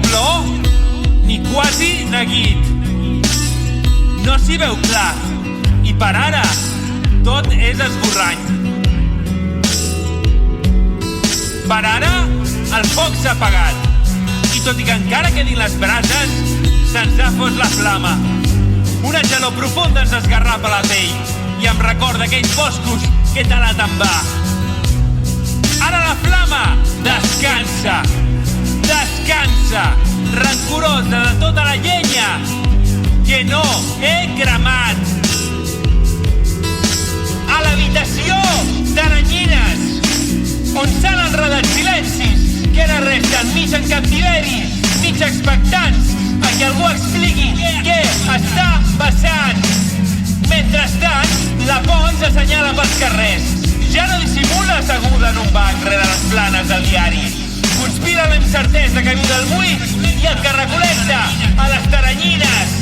plor ni quasi neguit. No s'hi veu clar i per ara tot és esborrany. Per ara el foc s'ha apagat i tot i que encara quedin les brases se'ns ha fos la flama. Una gelor profunda ens esgarrapa la pell i em recorda aquells boscos que he talat en va. Ara la flama descansa, descansa, rancorosa de tota la llenya que no he cremat. A l'habitació d'Aranyines, on s'han enredat silencis que ara resten mig en captiveri, mig expectants a que algú expliqui què està passant. Mentrestant, la por ens assenyala pels carrers. Ja no dissimula asseguda en un banc rere les planes del diari. Conspira la incertesa que viu del buit i el que recol·lecta a les Taranyines.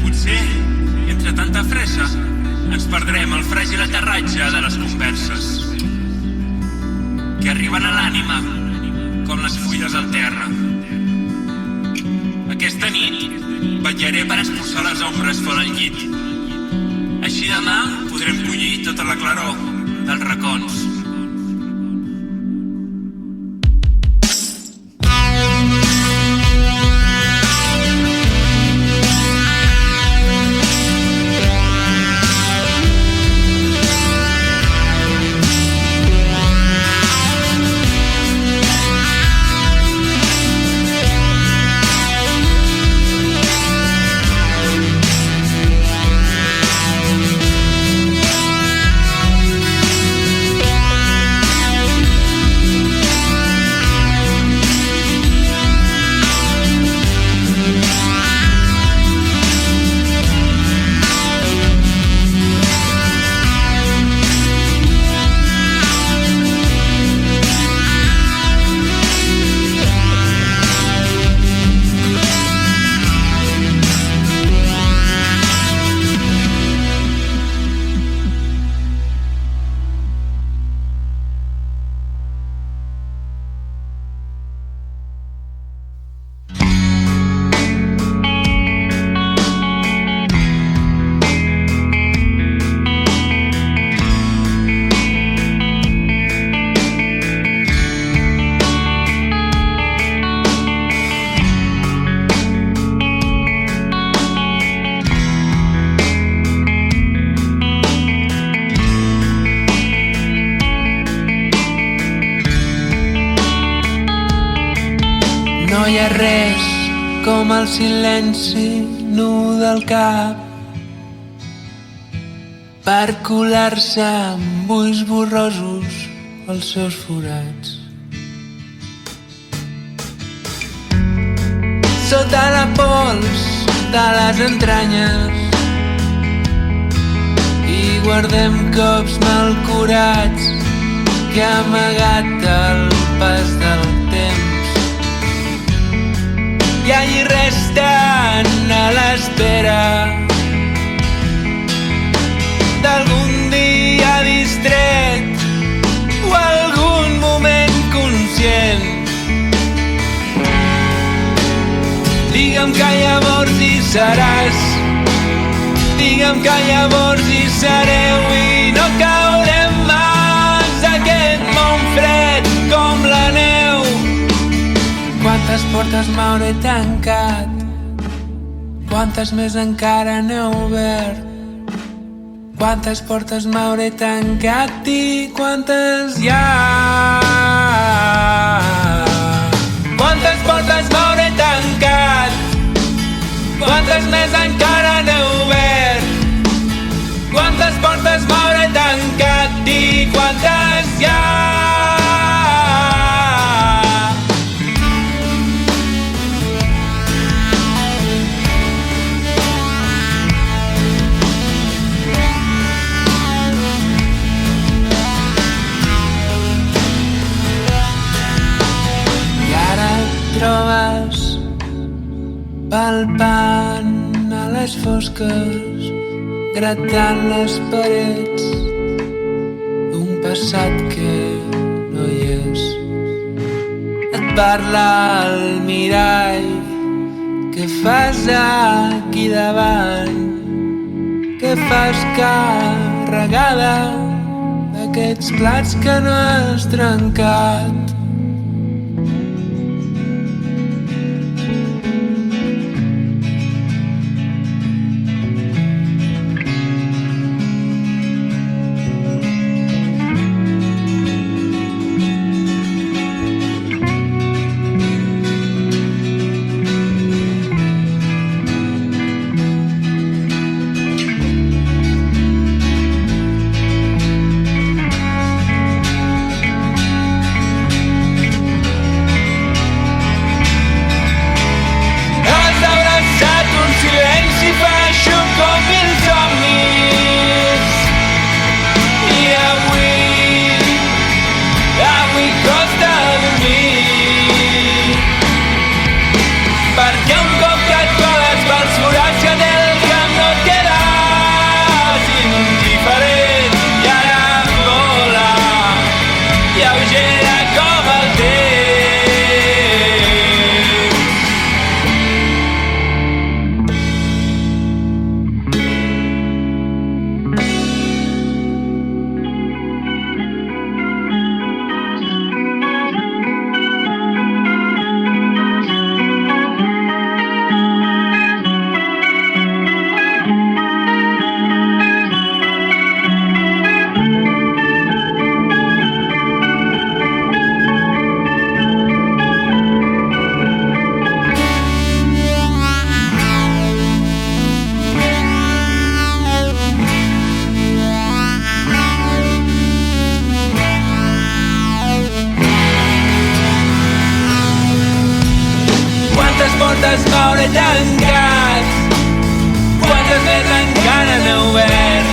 Potser, entre tanta fressa, ens perdrem el fràgil aterratge de les converses que arriben a l'ànima com les fulles al terra. Aquesta nit vetllaré per expulsar les ombres fora el llit. Així demà podrem collir tota la claror dels racons. No hi ha res com el silenci nu del cap per colar-se amb ulls borrosos als seus forats. Sota la pols de les entranyes i guardem cops mal curats que ha amagat el pas del temps. I allí resten a l'espera d'algun dia distret o algun moment conscient. Digue'm que llavors hi seràs, digue'm que llavors hi sereu i no caurem mans d'aquest món fred com la neu. Quantes portes m'hauré tancat, quantes més encara n'he obert. Quantes portes m'hauré tancat i quantes hi ha? Quantes portes m'hauré tancat, quantes més encara n'he obert. Quantes portes m'hauré tancat i quantes hi ha? Trobes palpant a les fosques, gratant les parets d'un passat que no hi és. Et parla al mirall. Què fas aquí davant? Què fas carregada d'aquests plats que no has trencat? Quantes m'hauré tancat? Quantes més encara no he obert?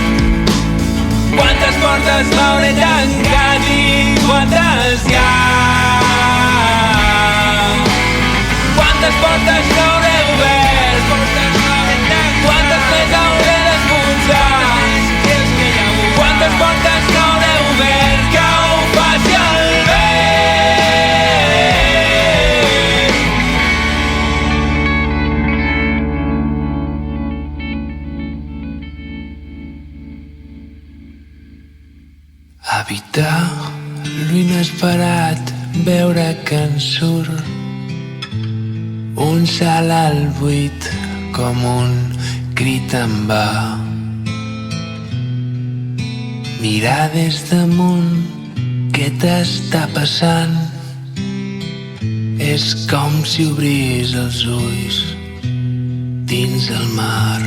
Quantes portes m'hauré tancat i quantes hi ha? Quantes portes no hauré obert? Quantes més hauré d'esmorzar? Quantes portes no hauré obert que ho faci el bé? Evitar lo inesperat, veure que en surt un salt al buit com un crit en va. Mirar des damunt què t'està passant és com si obrís els ulls dins el mar.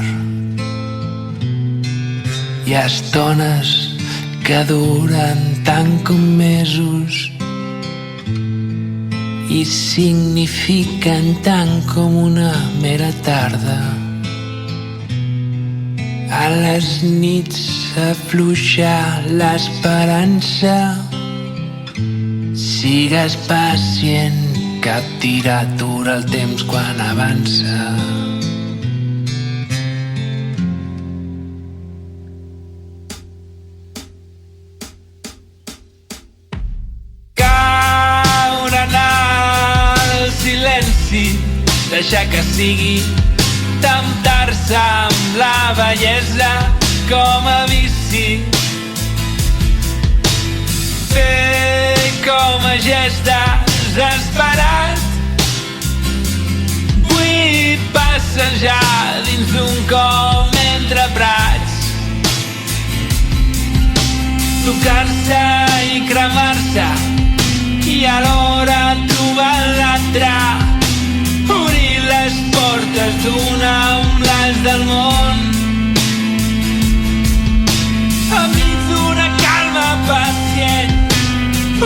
Hi ha estones que duren tant com mesos i signifiquen tant com una mera tarda. A les nits afluixar l'esperança. Sigues pacient, cap tirat dura el temps quan avança. Deixar que sigui, temptar-se amb la bellesa com a vici. Fer com a gest desesperat. Vull passejar dins d'un com entre prats. Tocar-se i cremar-se i alhora trobar l'altre. Obrir les portes d'una amb les del món. Enmig d'una calma pacient,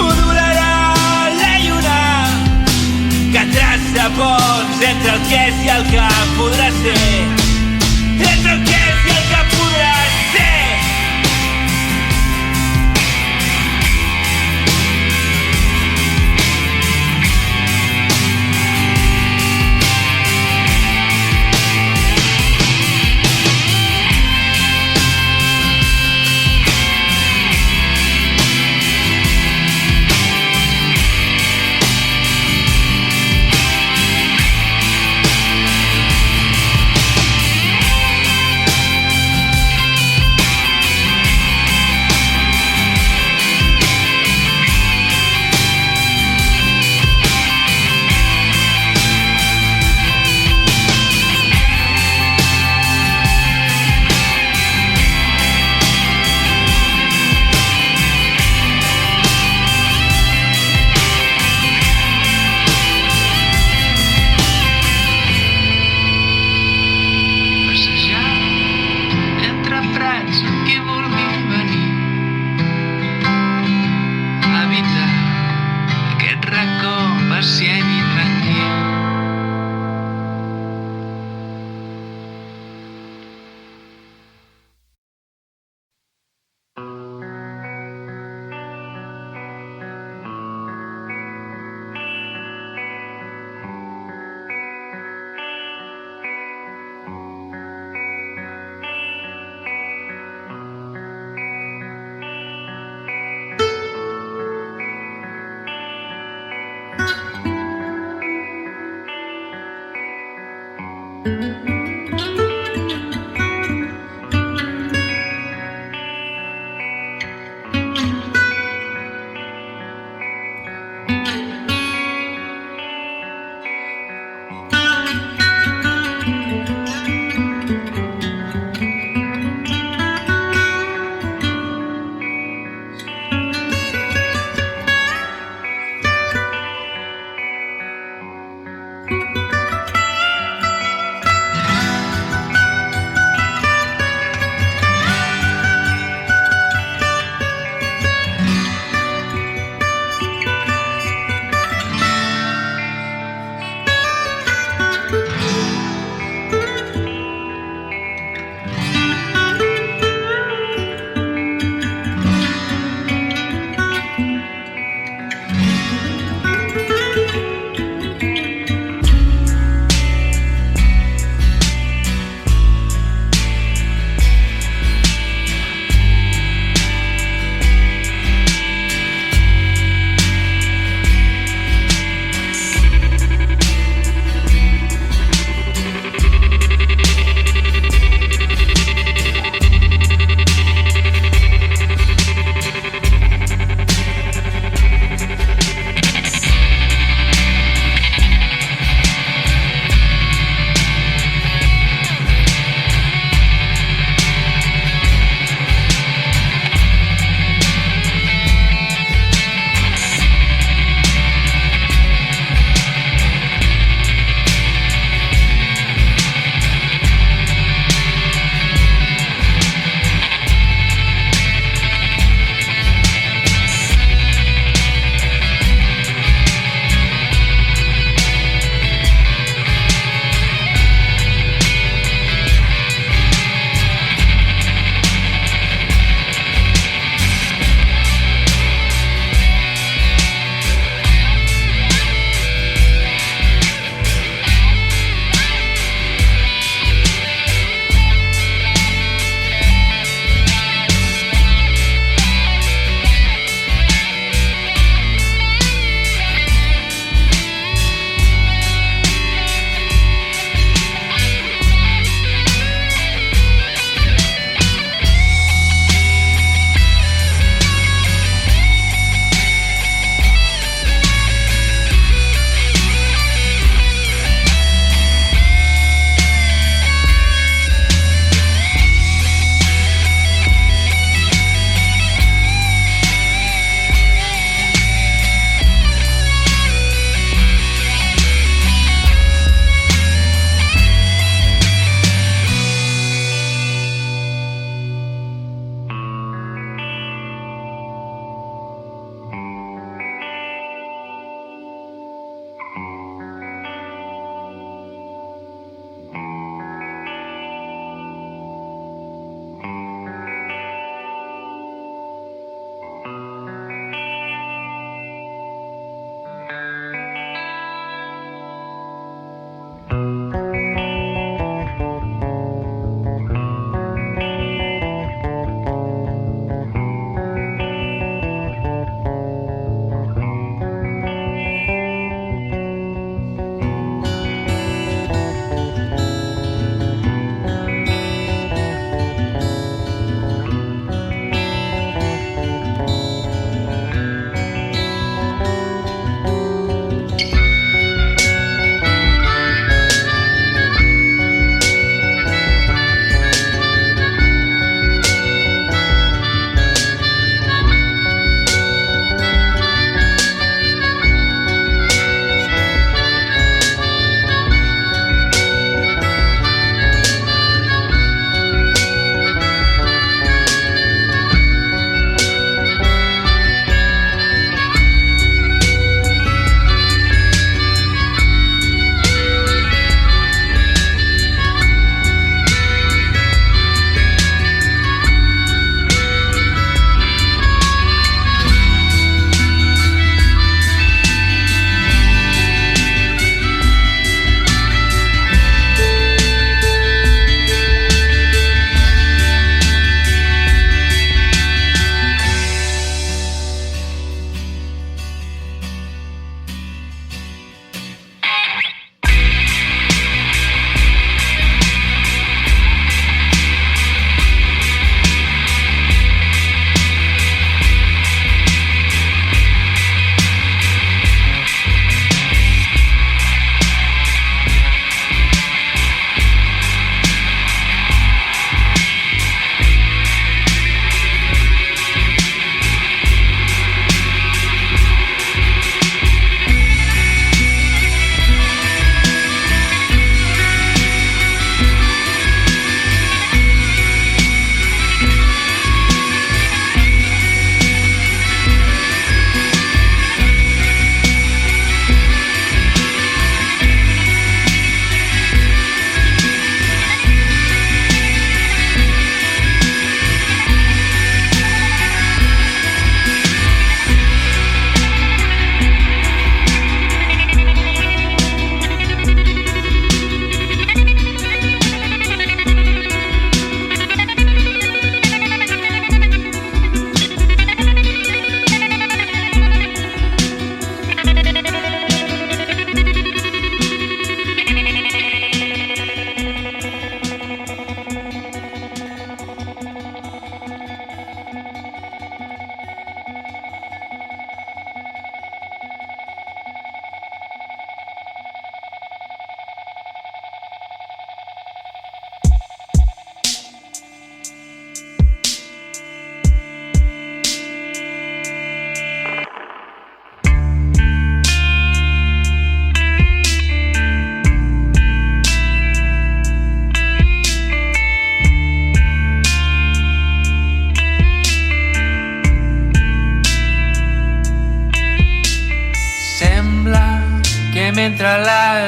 odolarà la lluna que traça ponts entre el que és i el que podrà ser. Entre el que és i el que podrà ser.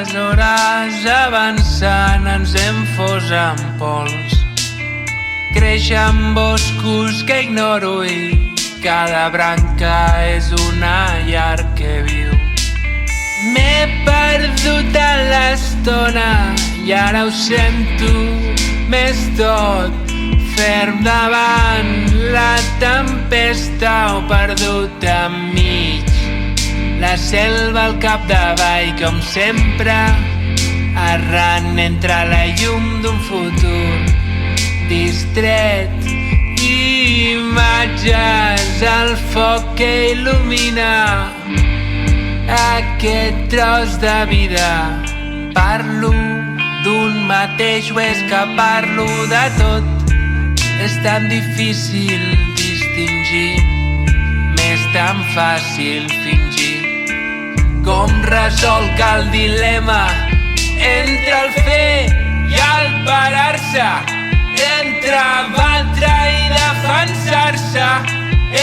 les hores avançant ens hem fos en pols. Creixen boscos que ignoro i cada branca és una llar que viu. M'he perdut a l'estona i ara ho sento més tot. Ferm davant la tempesta o perdut enmig. La selva al capdavall com sempre, errant entre la llum d'un futur distret. Imatges al foc que il·lumina aquest tros de vida. Parlo d'un mateix o és que parlo de tot? És tan difícil distingir, m'és tan fàcil fingir. Com resolc el dilema entre el fer i el parar-se, entre batre i defensar-se,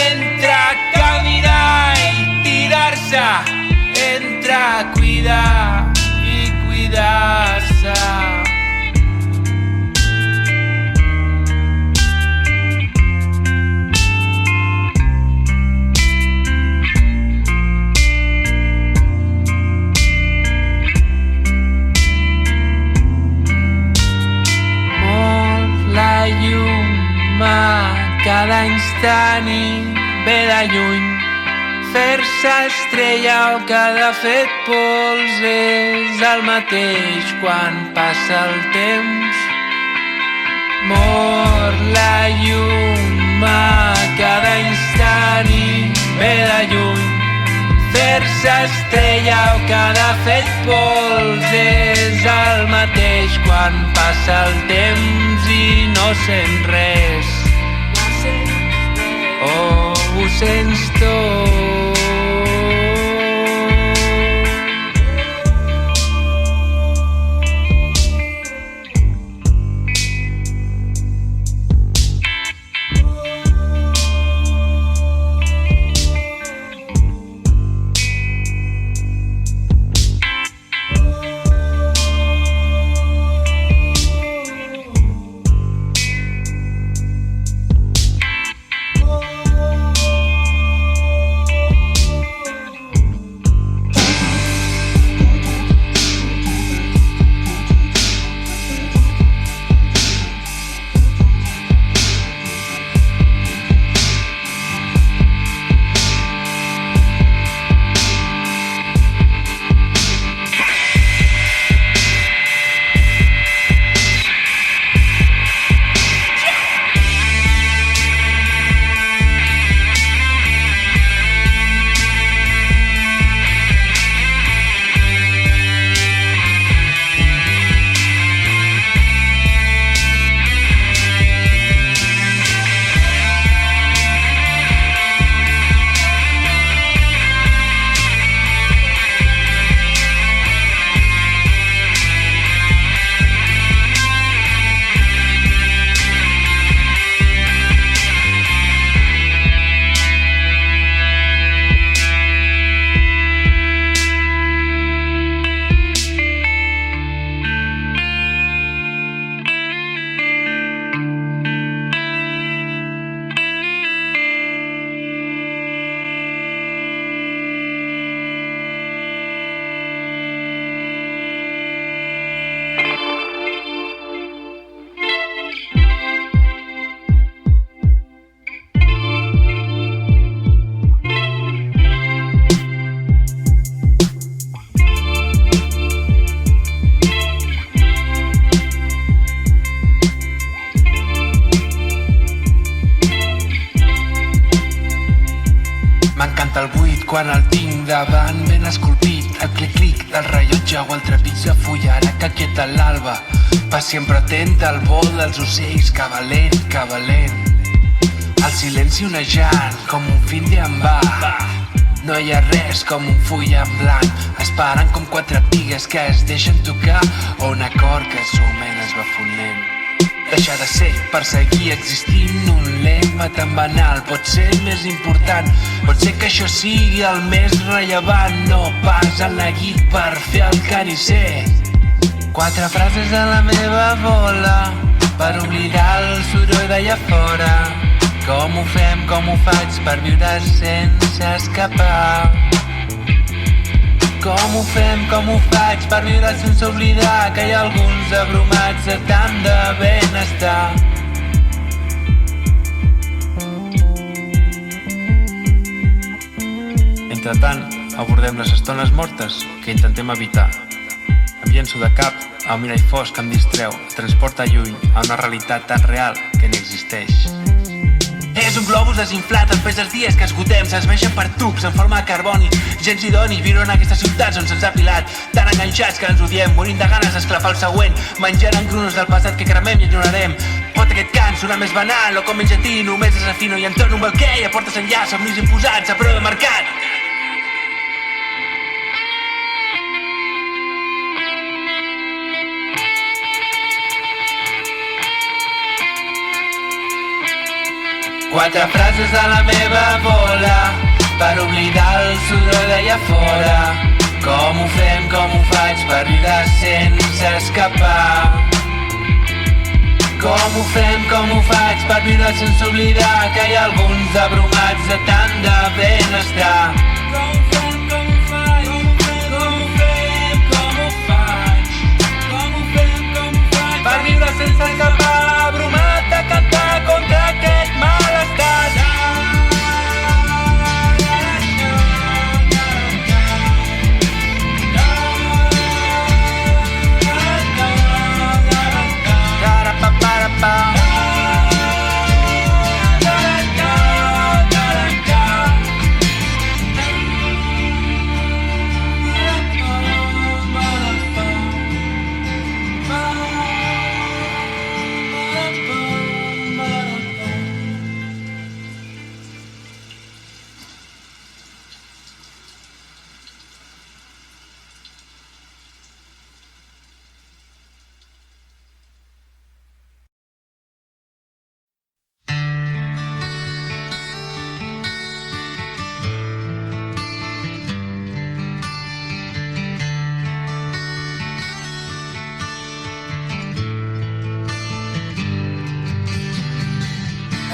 entre caminar i tirar-se, entre cuidar i cuidar-se. La llum a cada instant i ve de lluny. Fer-se estrella o cada fet pols és el mateix quan passa el temps. Mor la llum a cada instant i ve de lluny. Fer-se estrella o cada fet pols és el mateix quan passa el temps i no sents res. Oh, ho sents tot. M'encanta el buit quan el tinc davant ben esculpit, el clic-clic del rellotge o el trepig de fullada que quieta l'alba, va sempre atent al vol dels ocells, que valent. El silenci onejant com un fin en va. No hi ha res com un full en blanc, esperant com quatre pigues que es deixen tocar o un acord que sumen es va fonent. deixar de ser, perseguir, existint un lema tan banal. Pot ser més important, pot ser que això sigui el més rellevant, no pas el neguit per fer el carisser. 4 frases a la meva bola per oblidar el soroll d'allà fora. Com ho fem, com ho faig per viure sense escapar? Com ho fem, com ho faig per viure sense oblidar que hi ha alguns abrumats de tant de benestar? Entretant, abordem les estones mortes que intentem evitar. Em llenço de cap a un mirall fosc que em distreu, transporta lluny a una realitat tan real que no existeix. És un globus desinflat, els pes dels dies que esgotem s'esveixen per tubs en forma de carboni. Gens idoni viure en aquestes ciutats on se'ns ha apilat, tan enganxats que ens odiem, morint de ganes d'esclafar el següent, menjant engrunes del passat que cremem i ignorarem. Pot aquest cant sonar més banal o com menys llatí, només desafino i entorno un balquer i a portes enllà, somnis imposats a preu de mercat. Quatre frases a la meva bola per oblidar el soroll d'allà fora. Com ho fem, com ho faig per viure sense escapar? Com ho fem, com ho faig per viure sense oblidar que hi ha alguns abrumats de tant de benestar? Com ho fem, com ho faig, com ho fem, com ho faig, com ho fem, com ho faig per viure sense escapar, abrumat de cantar contra aquest malestar.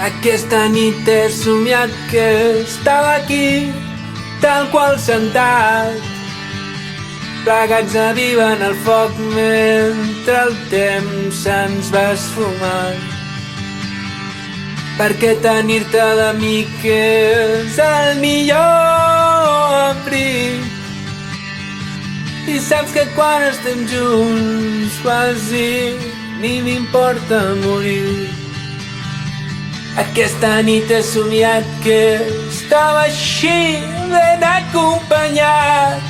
Aquesta nit he somiat que estava aquí, tal qual sentat, plegats a viva en el foc mentre el temps se'ns va esfumant. Perquè tenir-te d'amic és el millor abric. I saps que quan estem junts quasi ni m'importa morir. Aquesta nit he somiat que estava així ben acompanyat,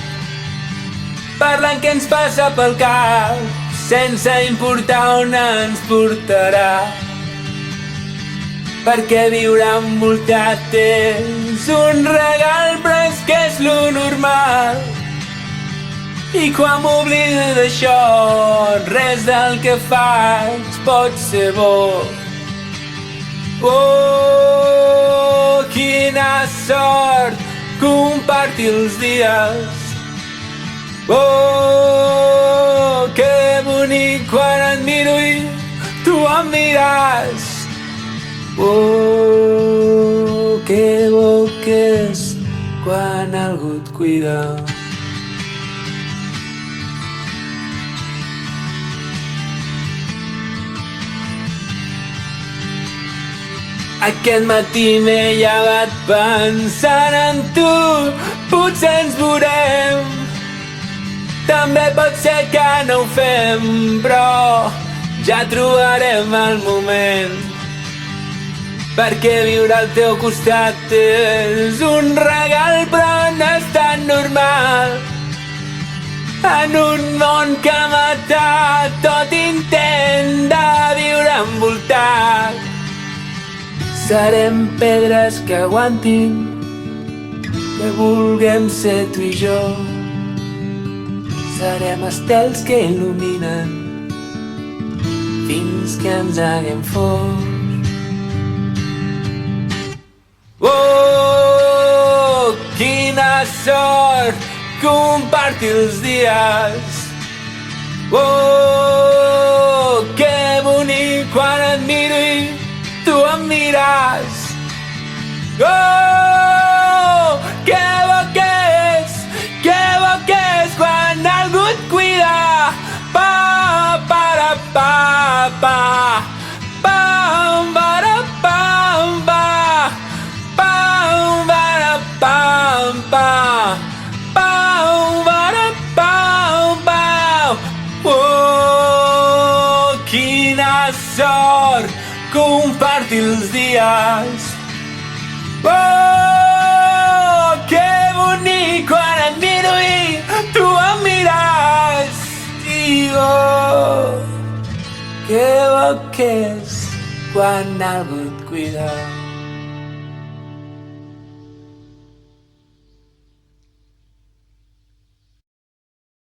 parlant què ens passa pel cap, sense importar on ens portarà. Perquè viure envoltat és un regal, però és que és lo normal. I quan m'oblido d'això, res del que faig pot ser bo. Oh, quina sort compartir els dies. Oh, que bonic quan et miro i tu em mires. Oh, que bo que és quan algú et cuida. Aquest matí m'he llevat pensant en tu, potser ens veurem. També pot ser que no ho fem, però ja trobarem el moment. Perquè viure al teu costat és un regal, però no és tan normal. En un món que ha matat tot intent de viure envoltat. Serem pedres que aguantin, que vulguem ser tu i jo. Serem estels que il·luminen fins que ens haguem fos. Oh, quina sort compartir els dies. Oh, que bonic quan et miro i tu em mires. Oh, que bo que és quan algú et cuida. Pa, para, pa, pa. Pam, para, pam, pa. Pam, para, pam, pa. Pam, para, pam, pa. Oh, quina sort compartir els dies. Oh, que bonic quan et miro i tu em mires. Digo, que bo que és quan algú et cuida.